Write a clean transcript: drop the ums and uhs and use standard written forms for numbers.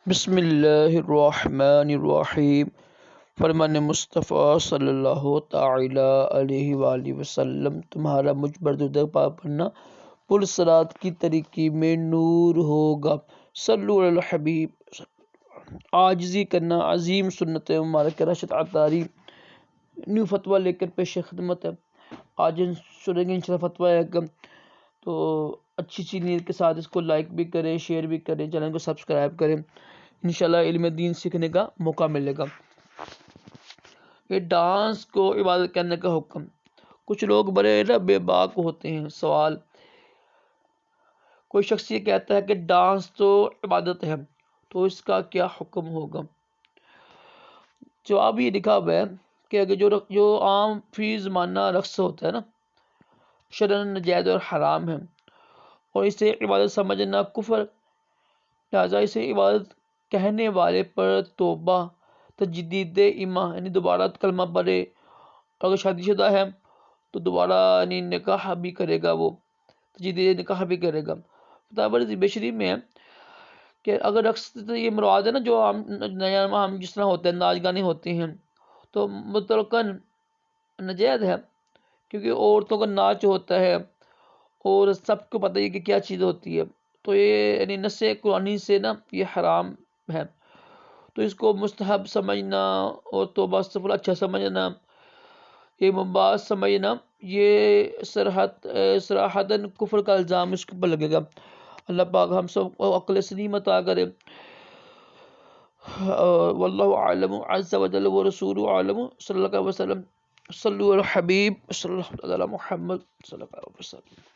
بسم اللہ الرحمن الرحیم۔ فرمان مصطفیٰ صلی اللہ تعالی علیہ وآلہ وسلم، تمہارا مجھ پر درود پاک پڑھنا پرصراط کی طریقی میں نور ہوگا۔ صلو علی الحبیب۔ عاجزی کرنا عظیم سنت مبارک رشد عطاری نیو فتویٰ لے کر پیش خدمت ہے۔ آج سنیں گے انشاءاللہ فتویٰ ایک، تو اچھی نیت کے ساتھ اس کو لائک بھی کریں، شیئر بھی کریں، چینل کو سبسکرائب کریں، انشاءاللہ علم دین سیکھنے کا موقع ملے گا۔ یہ ڈانس کو عبادت کرنے کا حکم۔ کچھ لوگ بڑے بے باک ہوتے ہیں۔ سوال، کوئی شخص یہ کہتا ہے کہ ڈانس تو عبادت ہے، تو اس کا کیا حکم ہوگا؟ جواب یہ لکھا ہوا ہے کہ اگر جو عام فی زمانہ رقص ہوتا ہے نا، شرعاً ناجائز اور حرام ہے، اور اسے عبادت سمجھنا کفر، لہٰذا اسے عبادت کہنے والے پر توبہ، تجدید ایمان یعنی دوبارہ کلمہ پڑھے، اگر شادی شدہ ہے تو دوبارہ یعنی نکاح بھی کرے گا، وہ تجدید نکاح بھی کرے گا۔ فتاوی بشری میں ہے کہ اگر رقص یہ مراد ہے نا، جو ہم جس طرح ہوتے ہیں، ناچ گانے ہوتے ہیں، تو مطلقاً ناجائز ہے، کیونکہ عورتوں کا ناچ ہوتا ہے اور سب کو پتہ ہے کہ کیا چیز ہوتی ہے، تو یہ یعنی نص قرآنی سے نا یہ حرام ہے، تو اس کو مستحب سمجھنا اور توبہ استغفار اچھا سمجھنا، یہ مباح سمجھنا، یہ صراحتاً کفر کا الزام اس کے اوپر لگے گا۔ اللہ پاک ہم سب کو عقل سلیم عطا کرے۔ واللہ اعلم عز وجل ورسولہ اعلم، صلی اللہ علیہ وسلم، صلو علی الحبیب صلی اللہ علی محمد صلی اللہ علیہ وسلم۔